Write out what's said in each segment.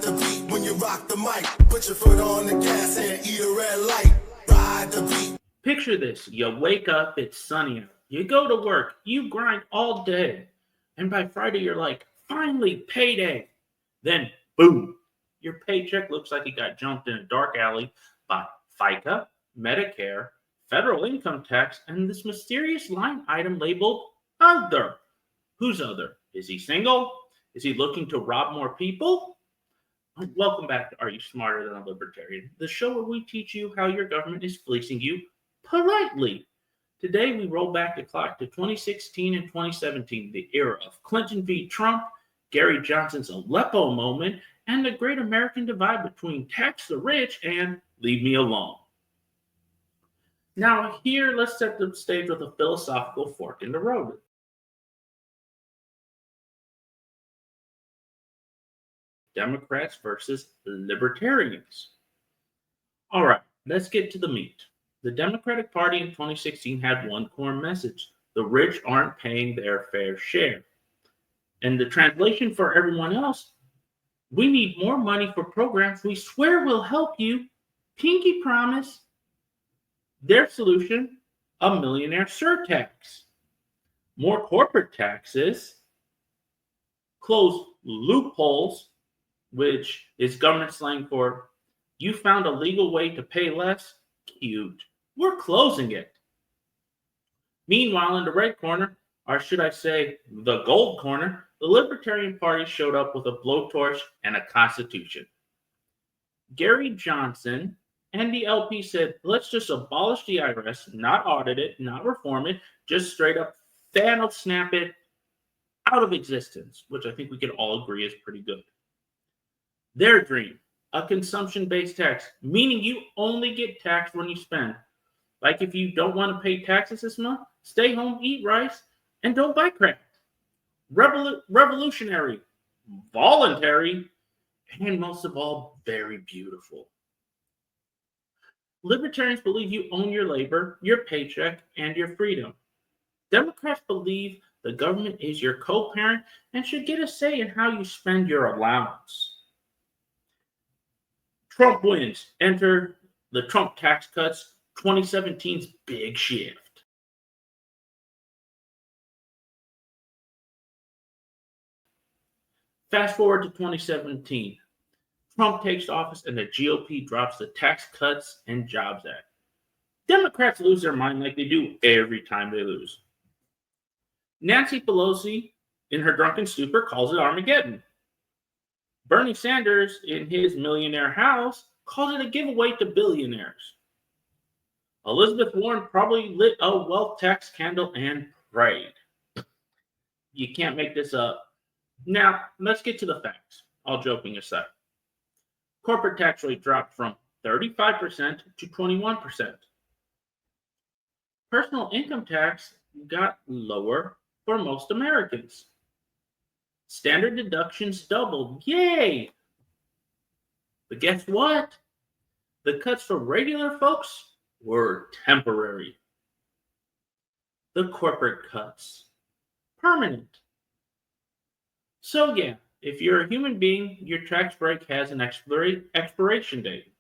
Ride the beat when you rock the mic. Put your foot on the gas and eat a red light. Ride the beat. Picture this. You wake up, it's sunny out. You go to work, you grind all day. And by Friday, you're like, finally, payday. Then, boom, your paycheck looks like it got jumped in a dark alley by FICA, Medicare, federal income tax, and this mysterious line item labeled other. Who's other? Is he single? Is he looking to rob more people? Welcome back to Are You Smarter Than a Libertarian? The show where we teach you how your government is fleecing you politely. Today, we roll back the clock to 2016 and 2017, the era of Clinton v. Trump, Gary Johnson's Aleppo moment, and the great American divide between tax the rich and leave me alone. Now, here, let's set the stage with a philosophical fork in the road. Democrats versus Libertarians. All right, let's get to the meat. The Democratic Party in 2016 had one core message: the rich aren't paying their fair share. And the translation for everyone else: we need more money for programs we swear will help you. Pinky promise. Their solution: a millionaire surtax. More corporate taxes. Close loopholes, which is government slang for you found a legal way to pay less. Cute. We're closing it. Meanwhile, in the red corner, or should I say the gold corner, the Libertarian Party showed up with a blowtorch and a constitution. Gary Johnson and the LP said, let's just abolish the IRS, not audit it, not reform it, just straight up snap it out of existence, which I think we could all agree is pretty good. Their dream: a consumption-based tax, meaning you only get taxed when you spend. Like if you don't want to pay taxes this month, stay home, eat rice, and don't buy crap. Revolutionary, voluntary, and most of all, very beautiful. Libertarians believe you own your labor, your paycheck, and your freedom. Democrats believe the government is your co-parent and should get a say in how you spend your allowance. Trump wins. Enter the Trump tax cuts, 2017's big shift. Fast forward to 2017. Trump takes office and the GOP drops the Tax Cuts and Jobs Act. Democrats lose their mind like they do every time they lose. Nancy Pelosi, in her drunken stupor, calls it Armageddon. Bernie Sanders, in his millionaire house, calls it a giveaway to billionaires. Elizabeth Warren probably lit a wealth tax candle and prayed. You can't make this up. Now, let's get to the facts, all joking aside. Corporate tax rate dropped from 35% to 21%. Personal income tax got lower for most Americans. Standard deductions doubled. Yay! But guess what? The cuts for regular folks were temporary. The corporate cuts, permanent. So yeah, if you're a human being, your tax break has an expiration date.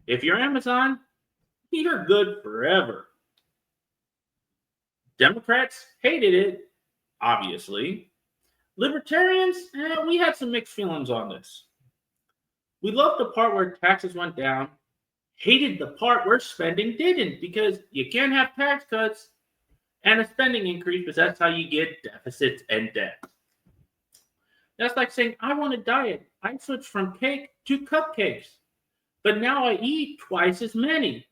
If you're Amazon, you're good forever. Democrats hated it, obviously. Libertarians, we had some mixed feelings on this. We loved the part where taxes went down, hated the part where spending didn't, because you can't have tax cuts and a spending increase, because that's how you get deficits and debt. That's like saying, I want to diet. I switched from cake to cupcakes, but now I eat twice as many.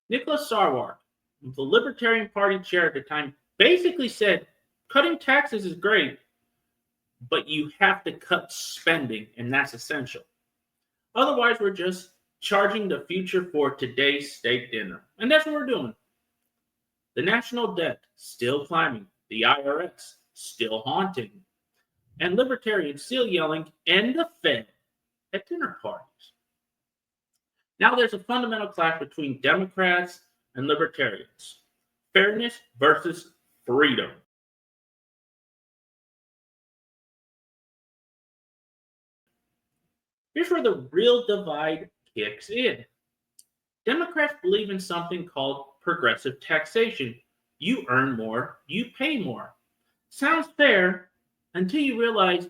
Nicholas Sarwark, the Libertarian Party chair at the time, basically said, cutting taxes is great, but you have to cut spending, and that's essential. Otherwise, we're just charging the future for today's steak dinner. And that's what we're doing. The national debt still climbing. The IRS still haunting. And libertarians still yelling, "End the Fed," at dinner parties. Now there's a fundamental clash between Democrats and libertarians. Fairness versus freedom. Here's where the real divide kicks in. Democrats believe in something called progressive taxation. You earn more, you pay more. Sounds fair until you realize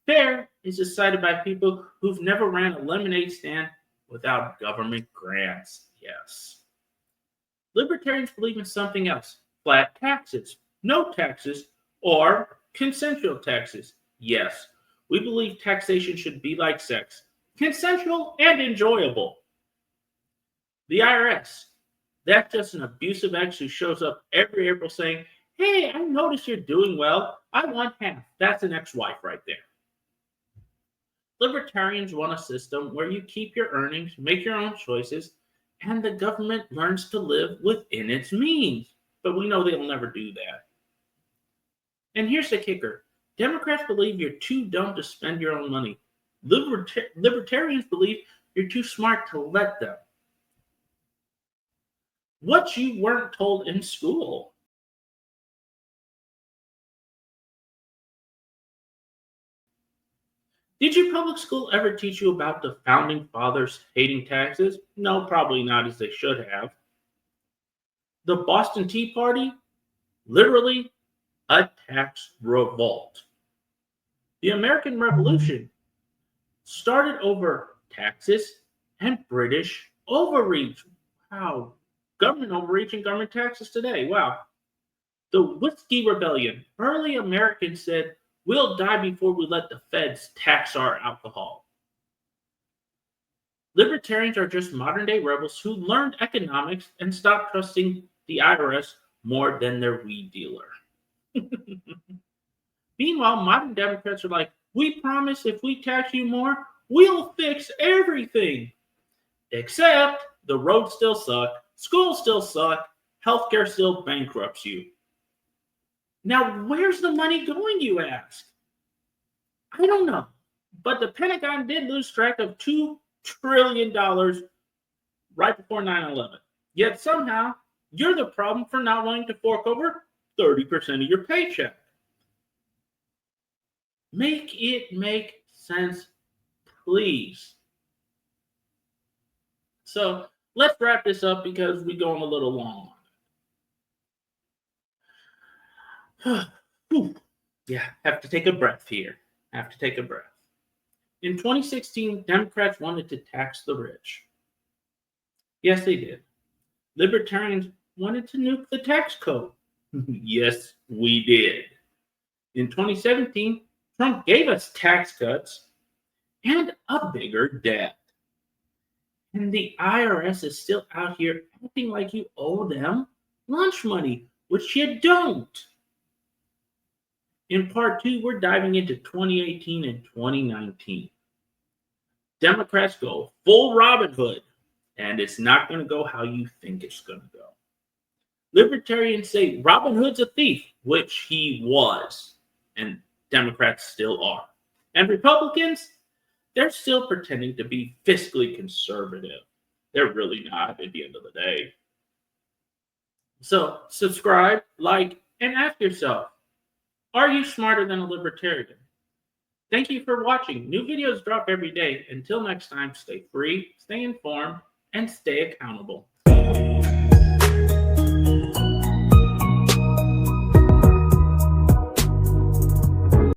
fair is decided by people who've never ran a lemonade stand without government grants. Yes. Libertarians believe in something else: flat taxes, no taxes, or consensual taxes. Yes, we believe taxation should be like sex, consensual and enjoyable. The IRS, that's just an abusive ex who shows up every April saying, "Hey, I noticed you're doing well. I want half." That's an ex-wife right there. Libertarians want a system where you keep your earnings, make your own choices, and the government learns to live within its means. But we know they'll never do that. And here's the kicker: Democrats believe you're too dumb to spend your own money. Libertarians believe you're too smart to let them. What you weren't told in school. Did your public school ever teach you about the founding fathers hating taxes? No, probably not, as they should have. The Boston Tea Party? Literally a tax revolt. The American Revolution started over taxes and British overreach. Wow. Government overreach and government taxes today. Wow. The Whiskey Rebellion. Early Americans said, "We'll die before we let the feds tax our alcohol." Libertarians are just modern-day rebels who learned economics and stopped trusting the IRS more than their weed dealer. Meanwhile, modern Democrats are like, "We promise if we tax you more, we'll fix everything." Except the roads still suck, schools still suck, healthcare still bankrupts you. Now, where's the money going, you ask? I don't know. But the Pentagon did lose track of $2 trillion right before 9/11. Yet somehow, you're the problem for not wanting to fork over 30% of your paycheck. Make it make sense, please. So let's wrap this up because we're going a little long. Yeah, have to take a breath here. Have to take a breath. In 2016, Democrats wanted to tax the rich. Yes, they did. Libertarians wanted to nuke the tax code. Yes, we did. In 2017, Trump gave us tax cuts and a bigger debt. And the IRS is still out here acting like you owe them lunch money, which you don't. In part 2, we're diving into 2018 and 2019. Democrats go full Robin Hood, and it's not going to go how you think it's going to go. Libertarians say Robin Hood's a thief, which he was, and Democrats still are. And Republicans, they're still pretending to be fiscally conservative. They're really not at the end of the day. So subscribe, like, and ask yourself, are you smarter than a libertarian? Thank you for watching. New videos drop every day. Until next time, stay free, stay informed, and stay accountable.